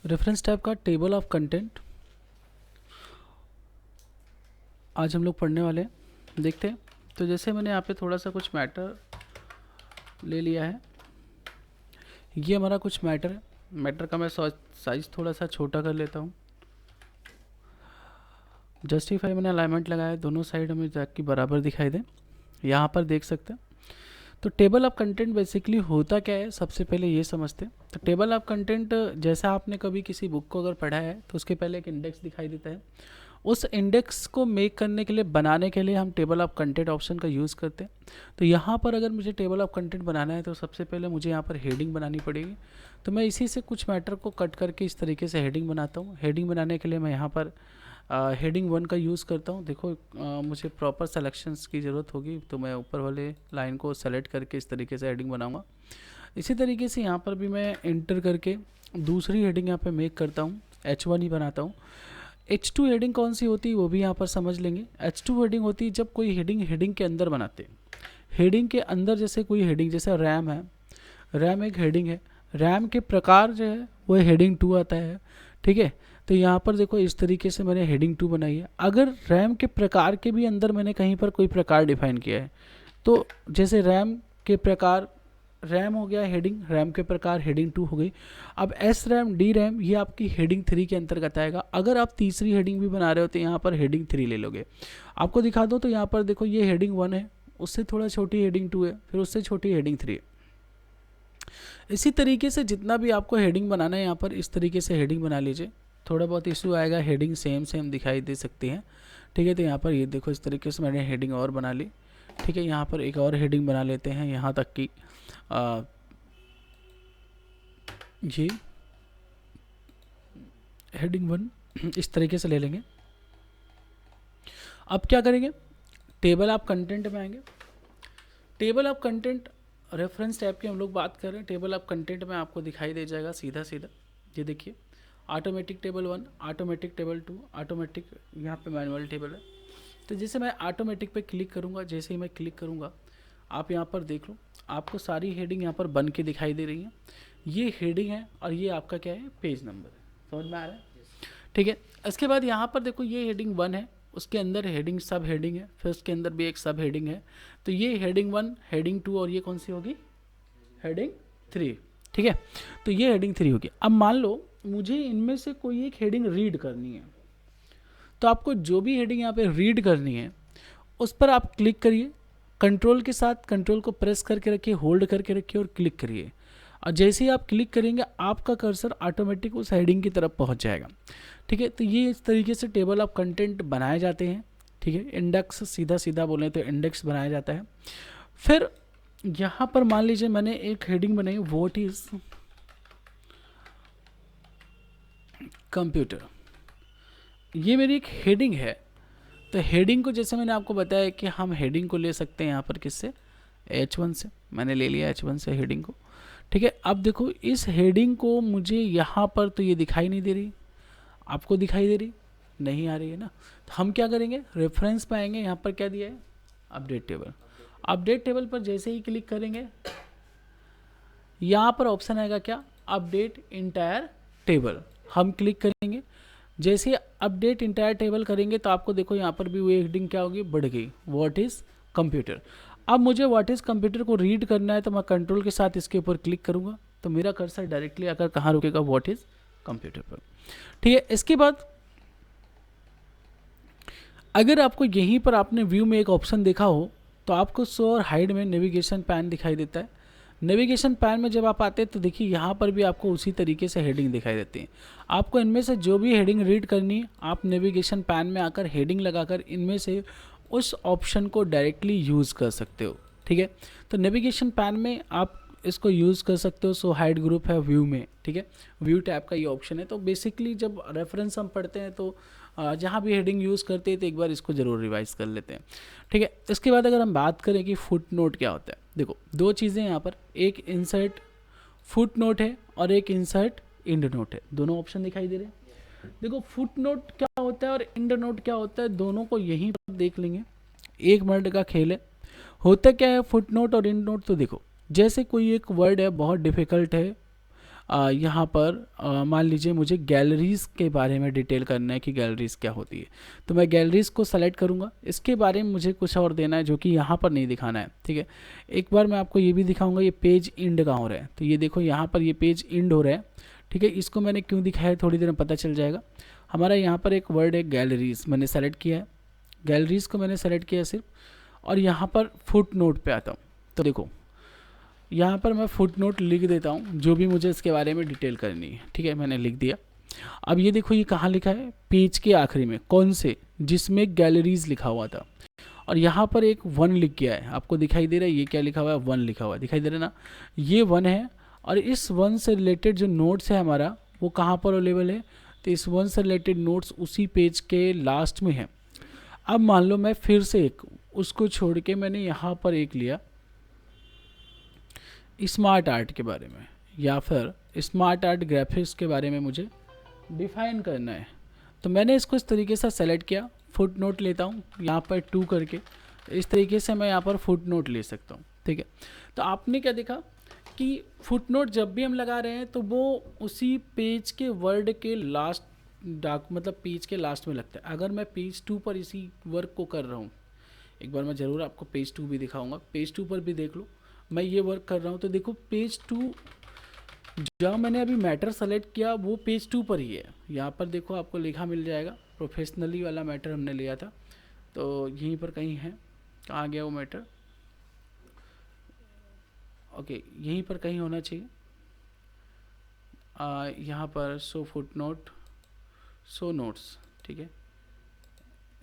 Reference type का table of content आज हम लोग पढ़ने वाले हैं। देखते हैं। तो जैसे मैंने यहाँ पे थोड़ा सा कुछ मैटर ले लिया है, ये हमारा कुछ मैटर है। मैटर का मैं साइज थोड़ा सा छोटा कर लेता हूँ। जस्टिफाई मैंने अलाइनमेंट लगाया, दोनों साइड हमें ताकि बराबर दिखाई दे। यहाँ पर देख सकते हैं। तो टेबल ऑफ कंटेंट बेसिकली होता क्या है, सबसे पहले ये समझते हैं। तो टेबल ऑफ कंटेंट, जैसा आपने कभी किसी बुक को अगर पढ़ा है तो उसके पहले एक इंडेक्स दिखाई देता है। उस इंडेक्स को मेक करने के लिए, बनाने के लिए हम टेबल ऑफ कंटेंट ऑप्शन का यूज़ करते हैं। तो यहाँ पर अगर मुझे टेबल ऑफ कंटेंट बनाना है तो सबसे पहले मुझे यहाँ पर हेडिंग बनानी पड़ेगी। तो मैं इसी से कुछ मैटर को कट करके इस तरीके से हेडिंग बनाता हूँ। हेडिंग बनाने के लिए मैं यहाँ पर हेडिंग 1 का यूज़ करता हूँ। देखो मुझे प्रॉपर सेलेक्शंस की ज़रूरत होगी, तो मैं ऊपर वाले लाइन को सेलेक्ट करके इस तरीके से हेडिंग बनाऊँगा। इसी तरीके से यहाँ पर भी मैं इंटर करके दूसरी हेडिंग यहाँ पे मेक करता हूँ, H1 ही बनाता हूँ। H2 हेडिंग कौन सी होती है वो भी यहाँ पर समझ लेंगे। H2 हेडिंग होती है जब कोई हेडिंग के अंदर बनाते हैं। हेडिंग के अंदर जैसे कोई हेडिंग, जैसे रैम है, रैम एक हेडिंग है, रैम के प्रकार जो है वो हेडिंग 2 आता है। ठीक है, तो यहाँ पर देखो इस तरीके से मैंने हेडिंग 2 बनाई है। अगर रैम के प्रकार के भी अंदर मैंने कहीं पर कोई प्रकार डिफाइन किया है, तो जैसे रैम के प्रकार, रैम हो गया हेडिंग, रैम के प्रकार हेडिंग 2 हो गई। अब एस रैम, डी रैम, ये आपकी हेडिंग 3 के अंतर्गत आएगा। अगर आप तीसरी हेडिंग भी बना रहे हो तो यहाँ पर हेडिंग 3 ले लोगे। आपको दिखा दो तो यहाँ पर देखो ये हेडिंग 1 है, उससे थोड़ा छोटी हेडिंग 2 है, फिर उससे छोटी हेडिंग 3 है। इसी तरीके से जितना भी आपको हेडिंग बनाना है यहाँ पर इस तरीके से हेडिंग बना लीजिए। थोड़ा बहुत इशू आएगा, हेडिंग सेम दिखाई दे सकती है। ठीक है, तो यहाँ पर ये देखो इस तरीके से मैंने हेडिंग और बना ली। ठीक है, यहाँ पर एक और हेडिंग बना लेते हैं, यहाँ तक कि ये हेडिंग 1 इस तरीके से ले लेंगे। अब क्या करेंगे, टेबल ऑफ कंटेंट में आएंगे। Table of content reference tab की हम लोग बात कर रहे हैं। टेबल ऑफ कंटेंट में आपको दिखाई दे जाएगा सीधा सीधा, ये देखिए, automatic table 1, automatic table 2, automatic, यहाँ पे मैनुअल टेबल है। तो जैसे मैं ऑटोमेटिक पे क्लिक करूँगा, जैसे ही मैं क्लिक करूँगा आप यहाँ पर देख लो, आपको सारी हेडिंग यहाँ पर बन के दिखाई दे रही हैं। ये हेडिंग है और ये आपका क्या है, पेज नंबर है। समझ में आ रहा है? ठीक है, इसके बाद यहाँ पर देखो ये हेडिंग 1 है, उसके अंदर हेडिंग सब हेडिंग है, फिर उसके अंदर भी एक सब हेडिंग है। तो ये हेडिंग 1, हेडिंग 2 और ये कौन सी होगी, हेडिंग 3। ठीक है, तो ये हेडिंग 3 होगी। अब मान लो मुझे इनमें से कोई एक हेडिंग रीड करनी है, तो आपको जो भी हेडिंग यहाँ पे रीड करनी है उस पर आप क्लिक करिए, कंट्रोल के साथ कंट्रोल को प्रेस करके रखिए, होल्ड करके रखिए और क्लिक करिए। और जैसे ही आप क्लिक करेंगे आपका कर्सर ऑटोमेटिक उस हेडिंग की तरफ पहुंच जाएगा। ठीक है, तो ये इस तरीके से टेबल ऑफ कंटेंट बनाए जाते हैं। ठीक है, इंडेक्स, सीधा सीधा बोलें तो इंडेक्स बनाया जाता है। फिर यहाँ पर मान लीजिए मैंने एक हेडिंग बनाई, व्हाट इज कंप्यूटर, ये मेरी एक हेडिंग है। तो हेडिंग को जैसे मैंने आपको बताया कि हम हेडिंग को ले सकते हैं यहाँ पर किससे, H1 से। मैंने ले लिया H1 से हेडिंग को। ठीक है, अब देखो इस हेडिंग को मुझे यहाँ पर तो ये दिखाई नहीं दे रही, आपको दिखाई दे रही नहीं आ रही है ना। तो हम क्या करेंगे, रेफरेंस पे आएंगे, यहाँ पर क्या दिया है, अपडेट टेबल। अपडेट टेबल पर जैसे ही क्लिक करेंगे यहाँ पर ऑप्शन आएगा क्या, अपडेट इंटायर टेबल। हम क्लिक करेंगे, जैसे अपडेट इंटायर टेबल करेंगे तो आपको देखो यहाँ पर भी वो हेडिंग क्या होगी, बढ़ गई, व्हाट इज़ कंप्यूटर। अब मुझे व्हाट इज़ कंप्यूटर को रीड करना है तो मैं कंट्रोल के साथ इसके ऊपर क्लिक करूँगा तो मेरा कर्सर डायरेक्टली आकर कहाँ रुकेगा, व्हाट इज़ कंप्यूटर पर। ठीक है, इसके बाद अगर आपको यहीं पर आपने व्यू में एक ऑप्शन देखा हो तो आपको शो और हाइड में नेविगेशन पैन दिखाई देता है। नेविगेशन पैन में जब आप आते हैं तो देखिए यहाँ पर भी आपको उसी तरीके से हेडिंग दिखाई देती है। आपको इनमें से जो भी हेडिंग रीड करनी है आप नेविगेशन पैन में आकर हेडिंग लगाकर इनमें से उस ऑप्शन को डायरेक्टली यूज़ कर सकते हो। ठीक है, तो नेविगेशन पैन में आप इसको यूज़ कर सकते हो। सो हाइड ग्रुप है व्यू में। ठीक है, व्यू टैब का ये ऑप्शन है। तो बेसिकली जब रेफरेंस हम पढ़ते हैं तो जहाँ भी हेडिंग यूज़ करते हैं तो एक बार इसको ज़रूर रिवाइज कर लेते हैं। ठीक है, इसके बाद अगर हम बात करें कि फुट नोट क्या होता है, देखो दो चीज़ें यहाँ पर, एक इंसर्ट फुट नोट है और एक इंसर्ट इंड नोट है। दोनों ऑप्शन दिखाई दे रहे हैं। देखो फुट नोट क्या होता है और इंड नोट क्या होता है, दोनों को यहीं पर देख लेंगे, 1 मिनट का खेल है। होता क्या है फुट नोट और इंड नोट, तो देखो जैसे कोई एक वर्ड है बहुत डिफ़िकल्ट है, यहाँ पर मान लीजिए मुझे गैलरीज़ के बारे में डिटेल करना है कि गैलरीज़ क्या होती है, तो मैं गैलरीज़ को सेलेक्ट करूँगा। इसके बारे में मुझे कुछ और देना है जो कि यहाँ पर नहीं दिखाना है, ठीक है। एक बार मैं आपको ये भी दिखाऊंगा, ये पेज इंड कहाँ हो रहा है, तो ये देखो यहाँ पर ये पेज इंड हो रहा है, ठीक है। इसको मैंने क्यों दिखाया थोड़ी देर में पता चल जाएगा। हमारा यहाँ पर एक वर्ड है गैलरीज़, मैंने सेलेक्ट किया है, गैलरीज़ को मैंने सेलेक्ट किया सिर्फ, और यहाँ पर फुट नोट पे आता हूँ। तो देखो यहाँ पर मैं फुट नोट लिख देता हूँ जो भी मुझे इसके बारे में डिटेल करनी है, ठीक है, मैंने लिख दिया। अब ये देखो ये कहाँ लिखा है, पेज के आखिरी में, कौन से, जिसमें गैलरीज लिखा हुआ था, और यहाँ पर एक 1 लिख गया है, आपको दिखाई दे रहा है, ये क्या लिखा हुआ है, 1 लिखा हुआ है, दिखाई दे रहा है ना, ये 1 है। और इस 1 से रिलेटेड जो नोट्स है हमारा, वो कहाँ पर अवेलेबल है, तो इस 1 से रिलेटेड नोट्स उसी पेज के लास्ट में है। अब मान लो मैं फिर से एक उसको छोड़ के मैंने यहाँ पर एक लिया स्मार्ट आर्ट के बारे में, या फिर स्मार्ट आर्ट ग्राफिक्स के बारे में मुझे डिफाइन करना है, तो मैंने इसको इस तरीके से सेलेक्ट किया, फुट नोट लेता हूँ यहाँ पर 2 करके, इस तरीके से मैं यहाँ पर फुट नोट ले सकता हूँ, ठीक है। तो आपने क्या देखा कि फुट नोट जब भी हम लगा रहे हैं तो वो उसी पेज के वर्ड के लास्ट मतलब पेज के लास्ट में लगता है। अगर मैं पेज 2 पर इसी वर्क को कर रहा हूँ, एक बार मैं ज़रूर आपको पेज 2 भी दिखाऊंगा, पेज 2 पर भी देख लो, मैं ये वर्क कर रहा हूँ, तो देखो पेज 2 जहाँ मैंने अभी मैटर सेलेक्ट किया वो पेज 2 पर ही है। यहाँ पर देखो आपको लिखा मिल जाएगा, प्रोफेशनली वाला मैटर हमने लिया था, तो यहीं पर कहीं है, कहाँ गया वो मैटर, ओके यहीं पर कहीं होना चाहिए। यहाँ पर सो फुट नोट, सो नोट्स, ठीक है,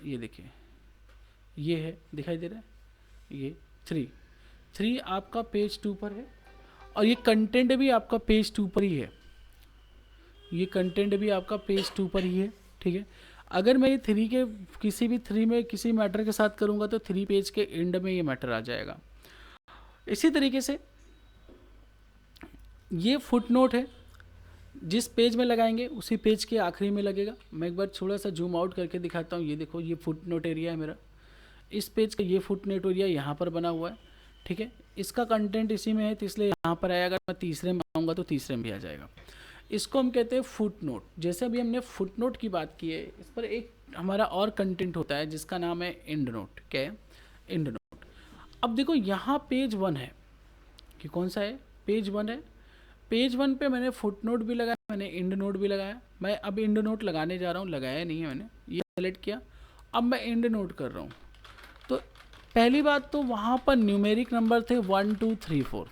ये देखिए ये है, दिखाई दे रहा है, ये 3 आपका पेज 2 पर है, और ये कंटेंट भी आपका पेज 2 पर ही है, ये कंटेंट भी आपका पेज 2 पर ही है, ठीक है। अगर मैं ये 3 के किसी भी 3 में किसी मैटर के साथ करूँगा तो 3 पेज के एंड में ये मैटर आ जाएगा। इसी तरीके से ये फुट नोट है, जिस पेज में लगाएंगे उसी पेज के आखिरी में लगेगा। मैं एक बार थोड़ा सा जूम आउट करके दिखाता हूँ, ये देखो ये फुट नोट एरिया है मेरा, इस पेज का ये फुट नोट एरिया यहाँ पर बना हुआ है, ठीक है। इसका कंटेंट इसी में है तो इसलिए यहाँ पर आया, अगर मैं तीसरे में आऊँगा तो तीसरे में भी आ जाएगा। इसको हम कहते हैं फुट नोट। जैसे अभी हमने फुट नोट की बात की है, इस पर एक हमारा और कंटेंट होता है जिसका नाम है एंड नोट। क्या है, एंड नोट। अब देखो यहाँ पेज 1 है, कि कौन सा है, पेज 1 है। पेज 1 पे मैंने फुट नोट भी लगाया, मैंने एंड नोट भी लगाया। मैं अब एंड नोट लगाने जा रहा हूँ, लगाया नहीं है मैंने, ये सेलेक्ट किया, अब मैं एंड नोट कर रहा हूँ। तो पहली बात तो वहाँ पर न्यूमेरिक नंबर थे 1 2 3 4,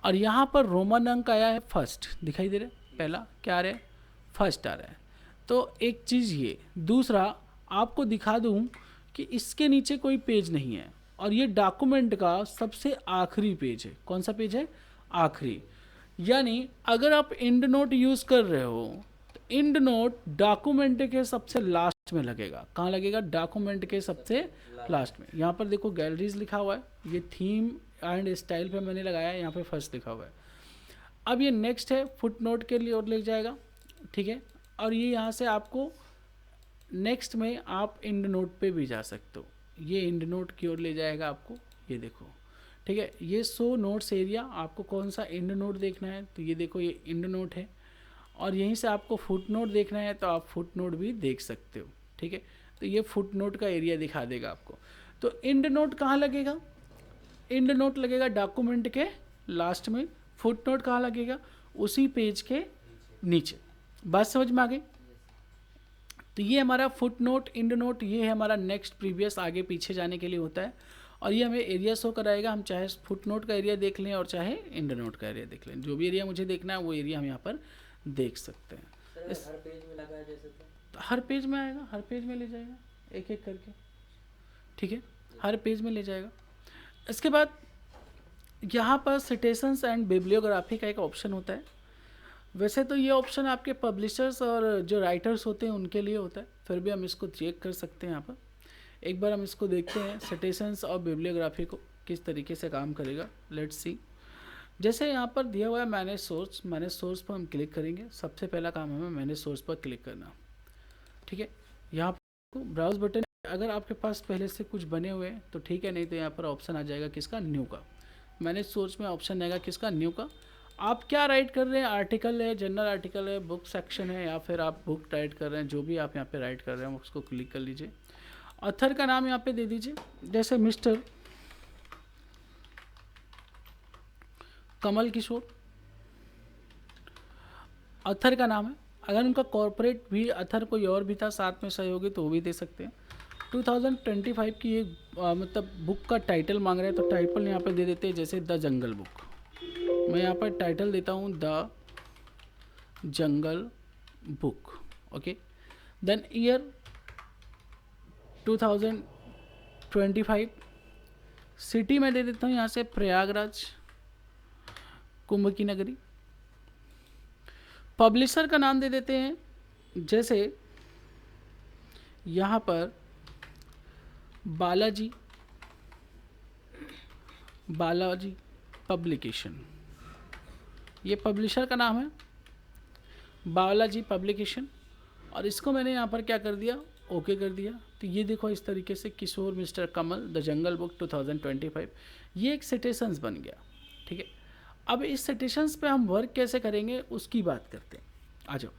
और यहाँ पर रोमन अंक आया है फर्स्ट, दिखाई दे रहा है, पहला क्या आ रहा है, फर्स्ट आ रहा है। तो एक चीज़ ये, दूसरा आपको दिखा दूँ कि इसके नीचे कोई पेज नहीं है, और ये डॉक्यूमेंट का सबसे आखिरी पेज है। कौन सा पेज है, आखिरी। यानी अगर आप एंड नोट यूज़ कर रहे हो तो एंड नोट डॉक्यूमेंट के सबसे लास्ट में लगेगा। कहाँ लगेगा, डॉक्यूमेंट के सबसे लास्ट में। यहाँ पर देखो गैलरीज लिखा हुआ है, ये थीम एंड स्टाइल पे मैंने लगाया है, यहाँ पे फर्स्ट लिखा हुआ है। अब ये नेक्स्ट है, फुट नोट के लिए और ले जाएगा, ठीक है। और ये यहाँ से आपको नेक्स्ट में आप एंड नोट पे भी जा सकते हो, ये एंड नोट की ओर ले जाएगा आपको, ये देखो, ठीक है। ये सो नोट्स एरिया, आपको कौन सा एंड नोट देखना है तो ये देखो ये एंड नोट है, और यहीं से आपको फुट नोट देखना है तो आप फुट नोट भी देख सकते हो, ठीक है। तो ये फुट नोट का एरिया दिखा देगा आपको। तो एंड नोट कहाँ लगेगा, एंड नोट लगेगा डॉक्यूमेंट के लास्ट में, फुट नोट कहाँ लगेगा, उसी पेज के नीचे। बात समझ में आ गई। तो ये हमारा फुट नोट, एंड नोट, ये है हमारा नेक्स्ट प्रीवियस, आगे पीछे जाने के लिए होता है, और ये हमें एरिया शो कराएगा। हम चाहे फुट नोट का एरिया देख लें और चाहे एंड नोट का एरिया देख लें, जो भी एरिया मुझे देखना है वो एरिया हम यहाँ पर देख सकते हैं। हर पेज में लगा है जैसे, तो हर पेज में आएगा, हर पेज में ले जाएगा एक एक करके, ठीक है, हर पेज में ले जाएगा। इसके बाद यहाँ पर सिटेशंस एंड बिब्लियोग्राफी का एक ऑप्शन होता है। वैसे तो ये ऑप्शन आपके पब्लिशर्स और जो राइटर्स होते हैं उनके लिए होता है, फिर भी हम इसको चेक कर सकते हैं यहाँ पर। एक बार हम इसको देखते हैं, सिटेशंस और बिब्लियोग्राफी को किस तरीके से काम करेगा, लेट्स सी। जैसे यहाँ पर दिया हुआ है मैनेज सोर्स, मैनेज सोर्स पर हम क्लिक करेंगे। सबसे पहला काम हमें मैनेज सोर्स पर क्लिक करना, ठीक है। यहाँ पर ब्राउज बटन, अगर आपके पास पहले से कुछ बने हुए हैं तो ठीक है, नहीं तो यहाँ पर ऑप्शन आ जाएगा किसका, न्यू का। मैनेज सोर्स में ऑप्शन आएगा किसका, न्यू का। आप क्या राइट कर रहे हैं, आर्टिकल है, जनरल आर्टिकल है, बुक सेक्शन है, या फिर आप बुक राइट कर रहे हैं, जो भी आप यहाँ पे राइट कर रहे हैं उसको क्लिक कर लीजिए। ऑथर का नाम यहाँ पे दे दीजिए, जैसे मिस्टर कमल किशोर ऑथर का नाम है। अगर उनका कॉर्पोरेट भी ऑथर कोई और भी था साथ में सहयोगी तो वो भी दे सकते हैं। 2025 की एक मतलब बुक का टाइटल मांग रहे हैं, तो टाइटल यहाँ पे दे देते हैं, जैसे द जंगल बुक। मैं यहाँ पर टाइटल देता हूँ the jungle book. Okay, then year 2025, city में दे देता हूँ यहाँ से प्रयागराज, कुंभ की नगरी। पब्लिशर का नाम दे देते हैं, जैसे यहाँ पर बालाजी पब्लिकेशन, ये पब्लिशर का नाम है बालाजी पब्लिकेशन। और इसको मैंने यहाँ पर क्या कर दिया, ओके कर दिया। तो ये देखो इस तरीके से Kishore mister Kamal the jungle book 2025 ये एक सिटेशंस बन गया। ठीक है, अब इस सिटेशंस पे हम वर्क कैसे करेंगे उसकी बात करते हैं। आ जाओ,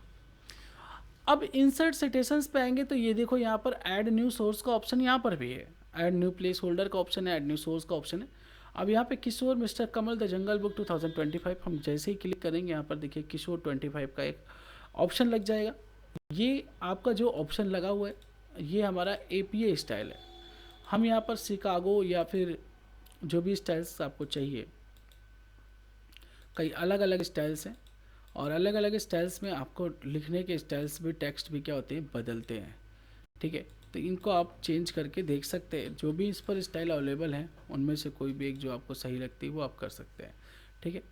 अब इंसर्ट सिटेशंस पे आएंगे तो ये देखो यहाँ पर ऐड न्यू सोर्स का ऑप्शन यहाँ पर भी है, ऐड न्यू प्लेस होल्डर का ऑप्शन है, ऐड न्यू सोर्स का ऑप्शन है। अब यहाँ पे Kishore mister Kamal the jungle book 2025 हम जैसे ही क्लिक करेंगे यहाँ पर देखिए किशोर 25 का एक ऑप्शन लग जाएगा। ये आपका जो ऑप्शन लगा हुआ है ये हमारा APA स्टाइल है। हम यहाँ पर शिकागो या फिर जो भी स्टाइल्स आपको चाहिए, कई अलग अलग स्टाइल्स हैं और अलग अलग स्टाइल्स में आपको लिखने के स्टाइल्स भी टेक्स्ट भी क्या होते हैं, बदलते हैं। ठीक है, तो इनको आप चेंज करके देख सकते हैं। जो भी इस पर स्टाइल अवेलेबल हैं उनमें से कोई भी एक जो आपको सही लगती है वो आप कर सकते हैं। ठीक है,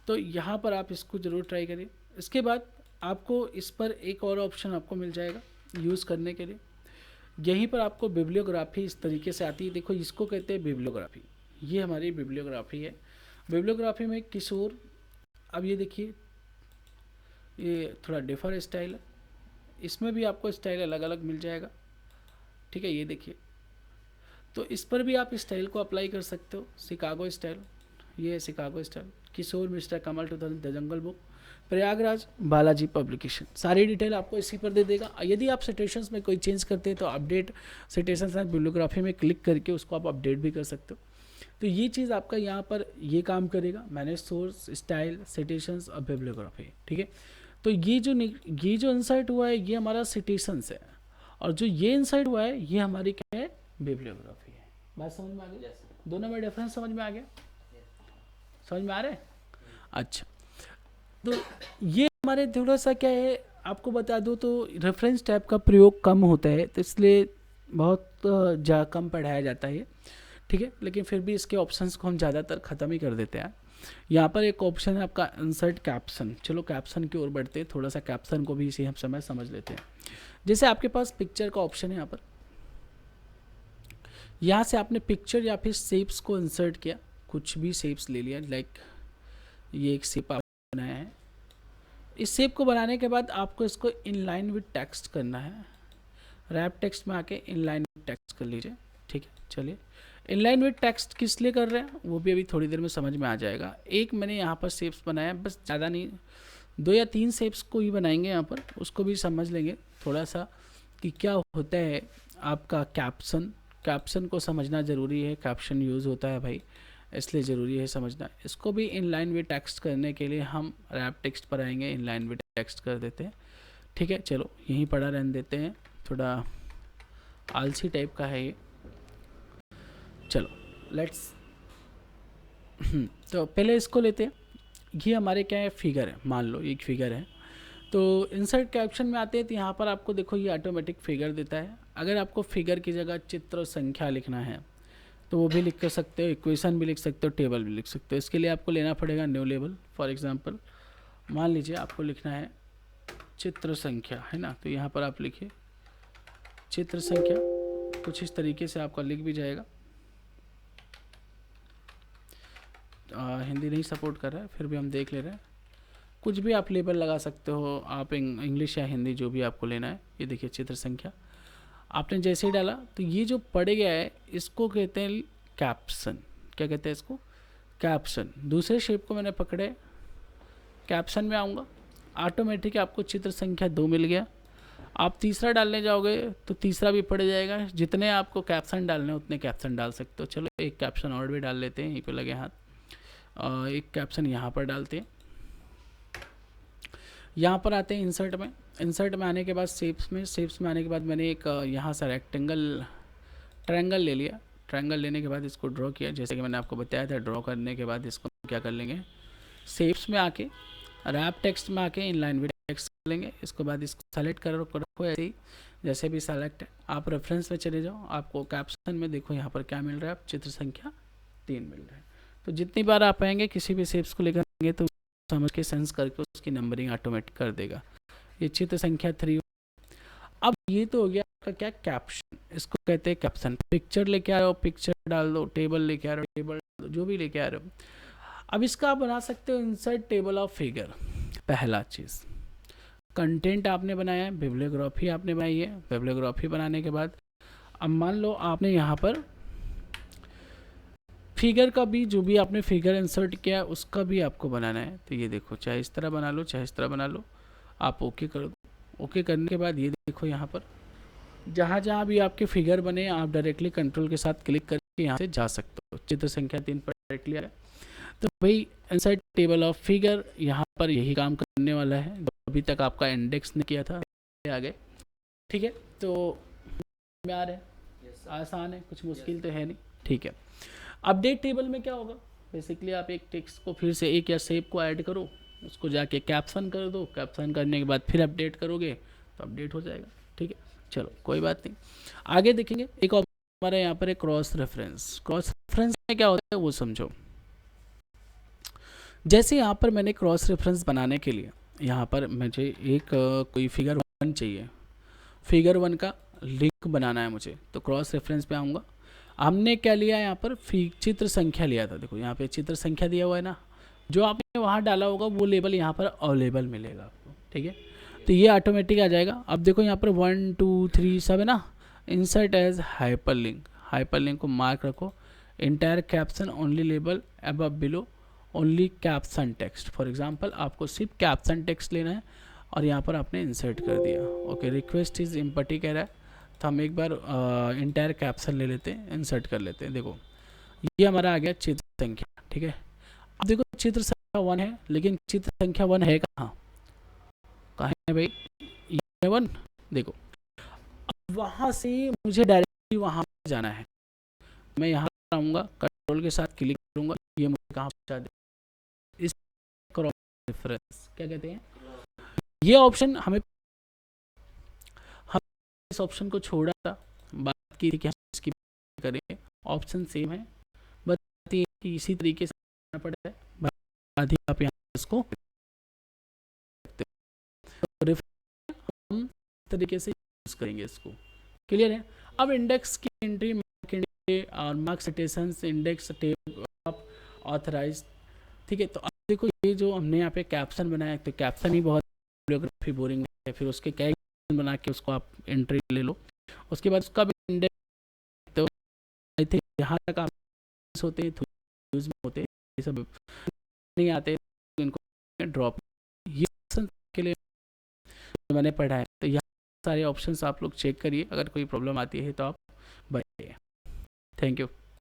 तो यहाँ पर आप इसको ज़रूर ट्राई करिए। इसके बाद आपको इस पर एक और ऑप्शन आपको मिल जाएगा यूज़ करने के लिए। यहीं पर आपको बिब्लियोग्राफी इस तरीके से आती है। देखो इसको कहते हैं बिब्लियोग्राफी, ये हमारी बिब्लियोग्राफी है। बिब्लियोग्राफी में किशोर, अब ये देखिए ये थोड़ा डिफर स्टाइल है, इसमें भी आपको स्टाइल अलग अलग मिल जाएगा। ठीक है, ये देखिए, तो इस पर भी आप स्टाइल को अप्लाई कर सकते हो। शिकागो स्टाइल, ये है Chicago style, Kishore mister Kamal 2000 the jungle book, Prayagraj Balaji publication, सारी डिटेल आपको इसी पर दे देगा। यदि आप सिटेशंस में कोई चेंज करते हैं तो अपडेट सिटेशंस एंड बिब्लियोग्राफी में क्लिक करके उसको आप अपडेट भी कर सकते हो। तो ये चीज़ आपका यहाँ पर ये काम करेगा, मैनेज सोर्स, स्टाइल, सिटेशंस और बिब्लियोग्राफी। ठीक है, तो ये जो इंसर्ट हुआ है ये हमारा सिटेशंस है, और जो ये इंसर्ट हुआ है ये हमारी क्या है, बिब्लियोग्राफी है। बात समझ में आ गई? दोनों में डिफरेंस समझ में आ गया? समझ में आ रहा है? अच्छा, तो ये हमारे थोड़ा सा क्या है आपको बता दूँ तो रेफरेंस टाइप का प्रयोग कम होता है, तो इसलिए बहुत कम पढ़ाया जाता है। ठीक है, लेकिन फिर भी इसके ऑप्शंस को हम ज़्यादातर ख़त्म ही कर देते हैं। यहाँ पर एक ऑप्शन है आपका इंसर्ट कैप्शन। चलो कैप्शन की ओर बढ़ते हैं, थोड़ा सा कैप्शन को भी इसी हम समय समझ लेते हैं। जैसे आपके पास पिक्चर का ऑप्शन है, यहाँ पर यहाँ से आपने पिक्चर या फिर शेप्स को इंसर्ट किया, कुछ भी शेप्स ले लिया, लाइक ये एक शेप आप बनाया है। इस शेप को बनाने के बाद आपको इसको इनलाइन विद टेक्स्ट करना है। रैप टेक्स्ट में आके इनलाइन विद टेक्स्ट कर लीजिए। ठीक है, चलिए इनलाइन विद टेक्स्ट किस लिए कर रहे हैं वो भी अभी थोड़ी देर में समझ में आ जाएगा। एक मैंने यहाँ पर शेप्स बनाया, बस ज़्यादा नहीं, 2 या 3 शेप्स को ही बनाएंगे यहाँ पर, उसको भी समझ लेंगे थोड़ा सा कि क्या होता है आपका कैप्शन। कैप्शन को समझना ज़रूरी है, कैप्शन यूज़ होता है भाई, इसलिए ज़रूरी है समझना। इसको भी इनलाइन विद टेक्स्ट करने के लिए हम रैप टेक्स्ट पर आएंगे, इनलाइन विद टेक्स्ट कर देते हैं। ठीक है, चलो यहीं पढ़ा रहने देते हैं, थोड़ा आलसी टाइप का है ये। चलो लेट्स तो पहले इसको लेते हैं। ये हमारे क्या है, फिगर है, मान लो एक फिगर है। तो इंसर्ट कैप्शन में आते हैं तो यहाँ पर आपको देखो ये ऑटोमेटिक फिगर देता है। अगर आपको फिगर की जगह चित्र और संख्या लिखना है तो वो भी लिख कर सकते हो, इक्वेशन भी लिख सकते हो, टेबल भी लिख सकते हो। इसके लिए आपको लेना पड़ेगा न्यू लेवल। फॉर एग्जांपल मान लीजिए आपको लिखना है चित्र संख्या, है ना, तो यहाँ पर आप लिखिए चित्र संख्या, कुछ इस तरीके से आपका लिख भी जाएगा। हिंदी नहीं सपोर्ट कर रहा है, फिर भी हम देख ले रहे हैं। कुछ भी आप लेबल लगा सकते हो, आप इंग्लिश या हिंदी जो भी आपको लेना है। ये देखिए चित्र संख्या आपने जैसे ही डाला तो ये जो पड़ गया है इसको कहते हैं कैप्शन। क्या कहते हैं इसको? कैप्शन। दूसरे शेप को मैंने पकड़े, कैप्शन में आऊँगा, ऑटोमेटिक आपको चित्र संख्या 2 मिल गया। आप तीसरा डालने जाओगे तो तीसरा भी पड़ जाएगा। जितने आपको कैप्शन डालने उतने कैप्शन डाल सकते हो। चलो एक कैप्शन और भी डाल लेते हैं, यहीं पे लगे हाथ। एक कैप्शन यहाँ पर डालते हैं। यहाँ पर आते हैं इंसर्ट में। इंसर्ट में आने के बाद शेप्स में आने के बाद मैंने एक यहाँ से ट्रायंगल ले लिया। ट्रायंगल लेने के बाद इसको ड्रॉ किया, जैसे कि मैंने आपको बताया था। ड्रॉ करने के बाद इसको क्या कर लेंगे, शेप्स में आके रैप टेक्स्ट में आके इनलाइन विद टेक्स्ट कर लेंगे। इसके बाद इसको सेलेक्ट कर रखो ऐसे ही जैसे भी सेलेक्ट है। आप रेफरेंस में चले जाओ, आपको कैप्शन में देखो यहाँ पर क्या मिल रहा है, आप चित्र संख्या 3 मिल रहा है। तो जितनी बार आप आएंगे किसी भी शेप्स को लेकर आएंगे तो समझ के सेंस करके उसकी नंबरिंग ऑटोमेटिक कर देगा। ये चित्र संख्या 3। अब ये तो हो गया आपका क्या, कैप्शन। इसको कहते हैं कैप्शन। पिक्चर लेके आ रहे हो, पिक्चर डाल दो। टेबल लेके आ रहे हो, टेबल, जो भी लेके आ रहे हो। अब इसका आप बना सकते हो इंसर्ट टेबल ऑफ फिगर। पहला चीज़, कंटेंट आपने बनाया है, बिब्लियोग्राफी आपने बनाई है। बिब्लियोग्राफी बनाने के बाद अब मान लो आपने यहाँ पर फिगर का भी, जो भी आपने फिगर इंसर्ट किया है उसका भी आपको बनाना है। तो ये देखो, चाहे इस तरह बना लो, चाहे इस तरह बना लो। आप ओके कर दो। ओके करने के बाद ये देखो, यहाँ पर जहाँ जहाँ भी आपके फिगर बने आप डायरेक्टली कंट्रोल के साथ क्लिक करके यहाँ से जा सकते हो। चित्र संख्या 3 पर डायरेक्टली आ गया। तो भाई इंसर्ट टेबल ऑफ फिगर यहाँ पर यही काम करने वाला है जो अभी तक आपका इंडेक्स ने किया था। आ गए, ठीक है। तो में आ रहे हैं, आसान है, कुछ मुश्किल तो है नहीं, ठीक है। अपडेट टेबल में क्या होगा, बेसिकली आप एक टेक्स्ट को फिर से एक या शेप को ऐड करो, उसको जाके कैप्शन कर दो। कैप्शन करने के बाद फिर अपडेट करोगे तो अपडेट हो जाएगा, ठीक है। चलो कोई बात नहीं, आगे देखेंगे। एक और हमारे यहाँ पर है क्रॉस रेफरेंस। क्रॉस रेफरेंस में क्या होता है वो समझो। जैसे यहाँ पर मैंने क्रॉस रेफरेंस बनाने के लिए यहाँ पर मुझे एक कोई फिगर 1 चाहिए। फिगर 1 का लिंक बनाना है मुझे, तो क्रॉस रेफरेंस पे आऊँगा। हमने क्या लिया यहाँ पर, चित्र संख्या लिया था। देखो यहाँ पे चित्र संख्या दिया हुआ है ना, जो आपने वहाँ डाला होगा वो लेबल यहाँ पर अवेलेबल मिलेगा आपको, ठीक है। तो ये ऑटोमेटिक आ जाएगा। अब देखो यहाँ पर 1 2 3 सब है ना। इंसर्ट एज हाइपरलिंक, हाइपरलिंक को मार्क रखो। Entire caption only label above below only caption text. For example आपको सिर्फ कैप्शन टेक्स्ट लेना है और यहाँ पर आपने इंसर्ट कर दिया। ओके, रिक्वेस्ट इज एम्पटी कह रहा है, तो हम एक बार इंटायर कैप्शन ले लेते हैं, इंसर्ट कर लेते हैं। देखो ये हमारा आ गया चित्र संख्या, ठीक है। अब देखो चित्र संख्या 1 है, लेकिन चित्र संख्या 1 है कहाँ है भाई, ये 1। देखो अब वहाँ से मुझे डायरेक्टली वहाँ जाना है। मैं यहाँ आऊँगा, कंट्रोल के साथ क्लिक करूँगा, ये मुझे कहाँ पहुँचा दे, इस क्रॉस रेफरेंस क्या कहते हैं। ये ऑप्शन हम इस ऑप्शन को छोड़ा था, बात की थी कि हम इसकी करें। ऑप्शन सेम है, बस ये कि इसी तरीके से करना पड़ता है। बाद ही आप यहाँ इसको तो हम इस तरीके से यूज करेंगे इसको, क्लियर है। अब इंडेक्स की एंट्री, और mark citations, index table of authorities, ठीक है। तो अब देखो ये जो हमने यहाँ पे कैप्शन बनाया, तो कैप्शन ही बहुत बिब्लियोग्राफी बोरिंग है, फिर उसके कैप्शन बना के उसको आप एंट्री ले लो। उसके बाद उसका भी इंडेक्स, तो आई थिंक यहाँ तक आप होते हैं, यूज में होते हैं, ये सब नहीं आते इनको ड्रॉप। ये के लिए मैंने पढ़ा है, तो यहाँ सारे ऑप्शंस आप लोग चेक करिए। अगर कोई प्रॉब्लम आती है तो आप बताइए। Thank you.